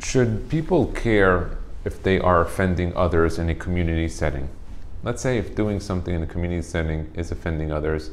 Should people care if they are offending others in a community setting? Let's say if doing something in a community setting is offending others,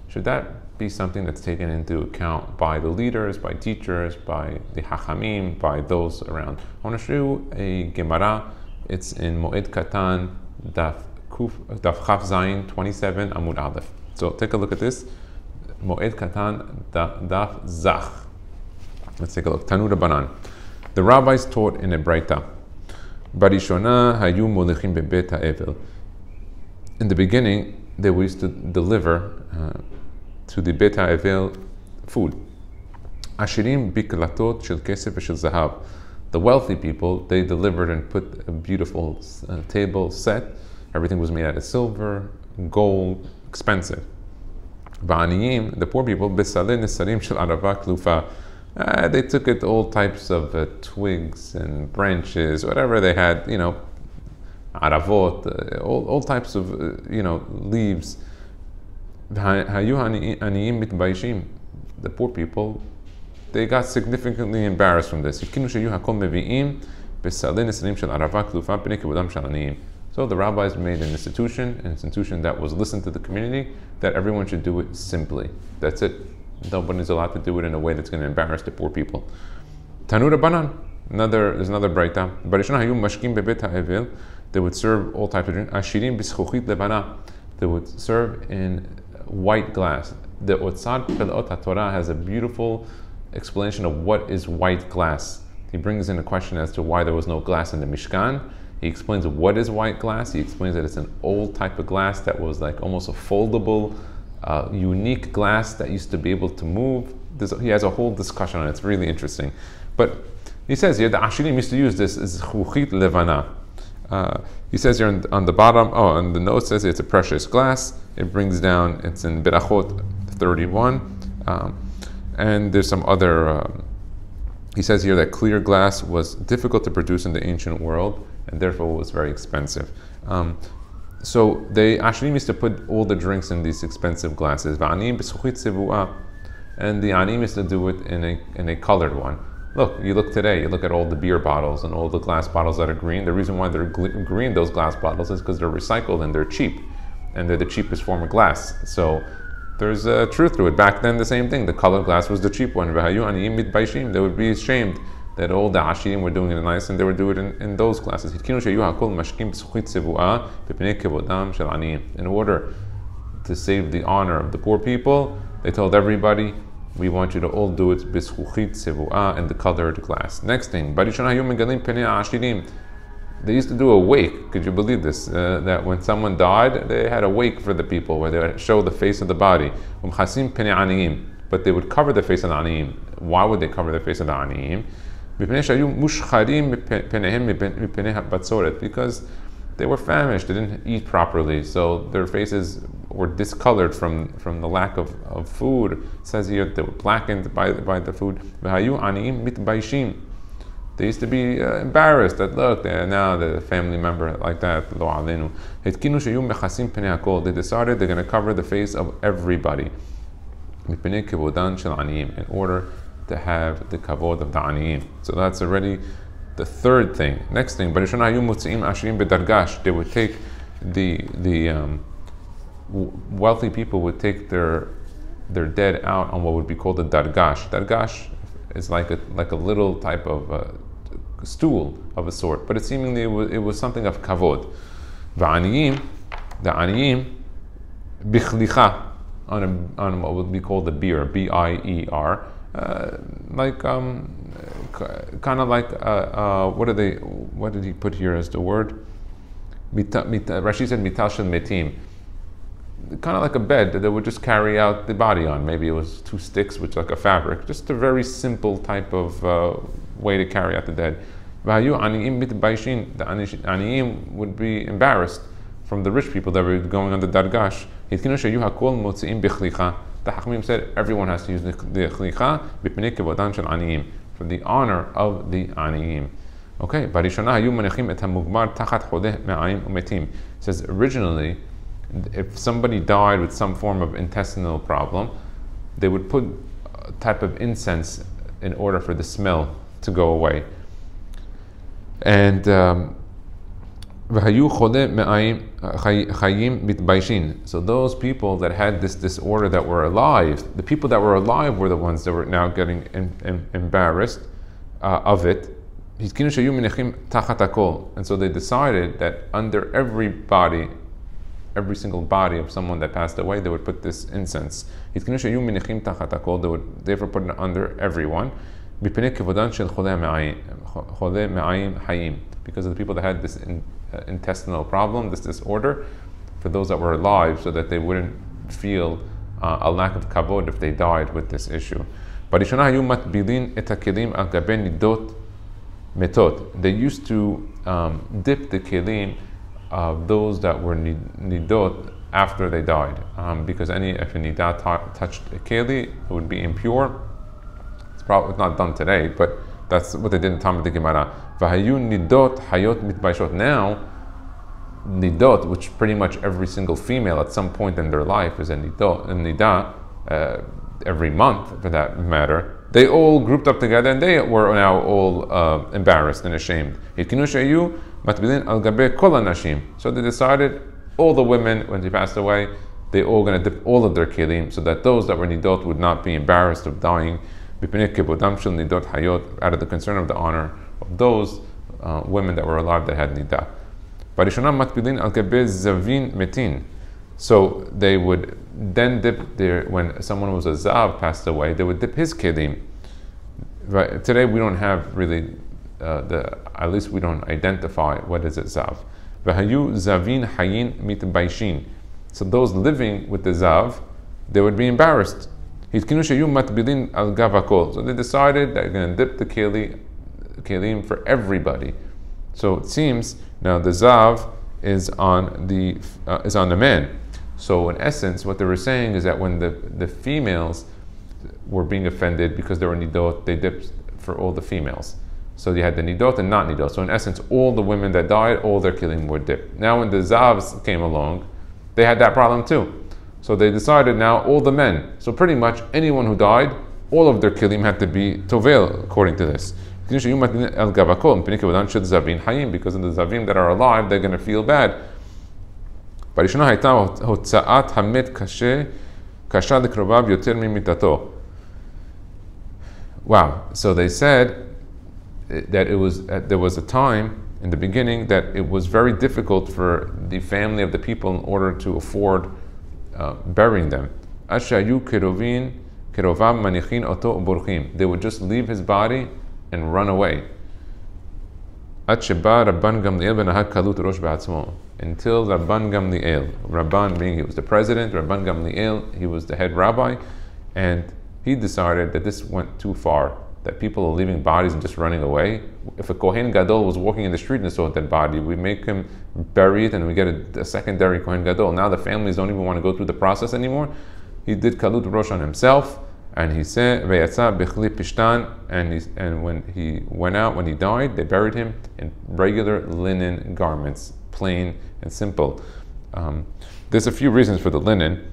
should that be something that's taken into account by the leaders, by teachers, by the hachamim, by those around? I want to show you a Gemara. It's in Moed Katan, Daf Chaf Zayin 27 Amud Aleph. So take a look at this. Moed Katan Daf Zach. Let's take a look. Tanu Rabbanan. The rabbis taught in a Braita. Barishona hayu molichim bebet ha'evel. In the beginning, they used to deliver to the Bet ha'evel food. Ashirim biklatot shel kesef v'shel zahav. The wealthy people, they delivered and put a beautiful table set. Everything was made out of silver, gold, expensive. Va'aniyim, the poor people, besaleh nesarim shel arava klufa. They took it all types of twigs and branches, whatever they had, aravot, all types of, leaves. The poor people, they got significantly embarrassed from this. So the rabbis made an institution that was listened to the community, that everyone should do it simply. That's it. Nobody's allowed to do it in a way that's going to embarrass the poor people. Tanu Rabbanan. There's another Braita. They would serve all types of drink. Ashirim bischuchit lebana. They would serve in white glass. The Otzad Pelot HaTorah has a beautiful explanation of what is white glass. He brings in a question as to why there was no glass in the Mishkan. He explains what is white glass. He explains that it's an old type of glass that was like almost a foldable, unique glass that used to be able to move. He has a whole discussion on it. It's really interesting. But he says here, the Ashirim used to use this as chuchit levana. He says here on the bottom, and the note says it's a precious glass. It brings down, it's in Berachot 31. And there's some other, he says here that clear glass was difficult to produce in the ancient world, and therefore was very expensive. So they actually used to put all the drinks in these expensive glasses. And the anim used to do it in a colored one. You look today, you look at all the beer bottles and all the glass bottles that are green. The reason why they're green, those glass bottles, is because they're recycled and they're cheap. And they're the cheapest form of glass. So there's a truth to it. Back then, the same thing. The colored glass was the cheap one. They would be ashamed that all the Ashirim were doing it nice, and they would do it in those glasses. In order to save the honor of the poor people, they told everybody, we want you to all do it bischuchit sevuah in the colored glass. Next thing, they used to do a wake. Could you believe this? That when someone died, they had a wake for the people where they would show the face of the body. But they would cover the face of the aniyim. Why would they cover the face of the aniyim? Because they were famished, they didn't eat properly, so their faces were discolored from the lack of food. It says here they were blackened by the food. They used to be embarrassed that, look, now the family member like that. They decided they're going to cover the face of everybody in order to have the kavod of the aniyim. So that's already the third thing. Next thing, they would take the wealthy people would take their dead out on what would be called a dargash. Dargash is like a little type of stool of a sort, but seemingly it was something of kavod. The aniyim, bichlicha, on what would be called the beer, B-I-E-R. What did he put here as the word? Rashi said mital shel metim. Kind of like a bed that they would just carry out the body on. Maybe it was 2 sticks, which like a fabric. Just a very simple type of way to carry out the dead. The aniyim would be embarrassed from the rich people that were going on the dargash. The Hachamim said everyone has to use the chlicha for the honor of the aniyim. Okay, it says originally, if somebody died with some form of intestinal problem, they would put a type of incense in order for the smell to go away. And so those people that had this disorder that were alive, the people that were alive were the ones that were now getting embarrassed of it. And so they decided that under every single body of someone that passed away, they would put this incense. They would therefore put it under everyone. Because of the people that had this intestinal problem, this disorder, for those that were alive, so that they wouldn't feel a lack of kavod if they died with this issue. They used to dip the kelim of those that were nidot after they died, because if a nidah touched a keli, it would be impure. It's probably not done today, but that's what they did in Talmud the Gemara. Vahayu nidot hayot mitbaishot. Now, nidot, which pretty much every single female at some point in their life is a nidah, every month for that matter, they all grouped up together and they were now all embarrassed and ashamed. So they decided, all the women, when she passed away, they all going to dip all of their kelim, so that those that were nidot would not be embarrassed of dying, out of the concern of the honor of those women that were alive that had nidah. So they would then dip when someone was a zav passed away, they would dip his kelim. Right? Today we don't have really, at least we don't identify what is a zav. So those living with the zav, they would be embarrassed. So they decided they're going to dip the kelim for everybody. So it seems now the zav is on the man. So in essence, what they were saying is that when the females were being offended because they were nidot, they dipped for all the females. So you had the nidot and not nidot. So in essence, all the women that died, all their kelim were dipped. Now when the zavs came along, they had that problem too. So they decided now all the men. So pretty much anyone who died, all of their kelim had to be tovel according to this. Because of the zavim that are alive, they're going to feel bad. Wow. So they said that there was a time in the beginning that it was very difficult for the family of the people in order to afford burying them. They would just leave his body and run away. Until Rabban Gamliel, Rabban being he was the president, Rabban Gamliel, he was the head rabbi, and he decided that this went too far, that people are leaving bodies and just running away. If a Kohen Gadol was walking in the street and saw a dead body, we make him bury it and we get a secondary Kohen Gadol. Now the families don't even want to go through the process anymore. He did Kalut Rosh on himself, and he said, and when he went out, when he died, they buried him in regular linen garments, plain and simple. There's a few reasons for the linen.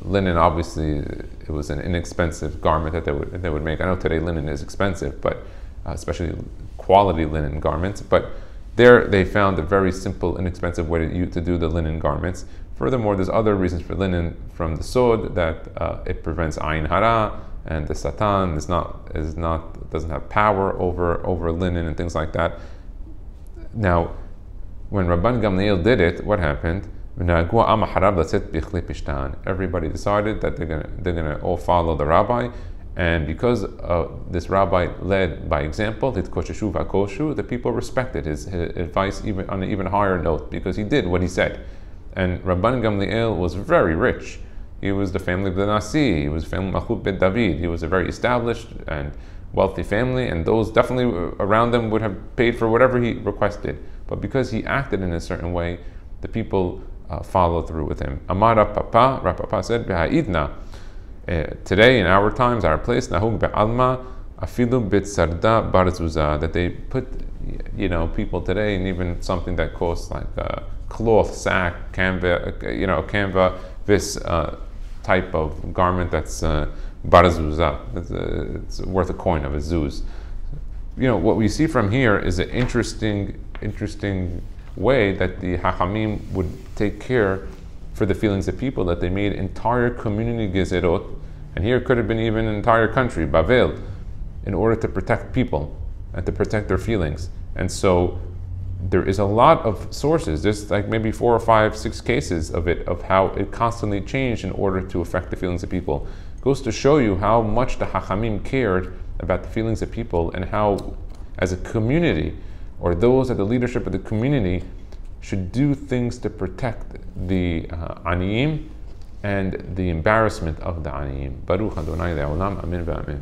Linen, obviously, it was an inexpensive garment that they would make. I know today linen is expensive, but especially quality linen garments. But there they found a very simple, inexpensive way to do the linen garments. Furthermore, there's other reasons for linen from the sod, that it prevents ayin hara, and the satan doesn't have power over linen and things like that. Now, when Rabban Gamliel did it, what happened? Everybody decided that they're gonna all follow the rabbi, and because this rabbi led by example, the people respected his advice even on an even higher note, because he did what he said. And Rabban Gamliel was very rich. He was the family of the Nasi. He was family Malchut ben David. He was a very established and wealthy family, and those definitely around them would have paid for whatever he requested. But because he acted in a certain way, the people followed through with him. Amar Rapapa said, "B'ha'idna." Today, in our times, our place, nahug be'alma afilu b'tzarda bar zuzah, that they put, people today, and even something that costs like a cloth sack, canva, this type of garment that's bar zuzah. It's worth a coin of a zuz. what we see from here is an interesting way that the Hachamim would take care for the feelings of people, that they made entire community gezerot, and here it could have been even an entire country, Bavel, in order to protect people and to protect their feelings. And so there is a lot of sources. There's like maybe 4 or 5, 6 cases of how it constantly changed in order to affect the feelings of people. It goes to show you how much the Hachamim cared about the feelings of people, and how, as a community, or those at the leadership of the community, should do things to protect the aniyim and the embarrassment of the aniyim. Baruch Adonai Le'olam, Amen v'Amen.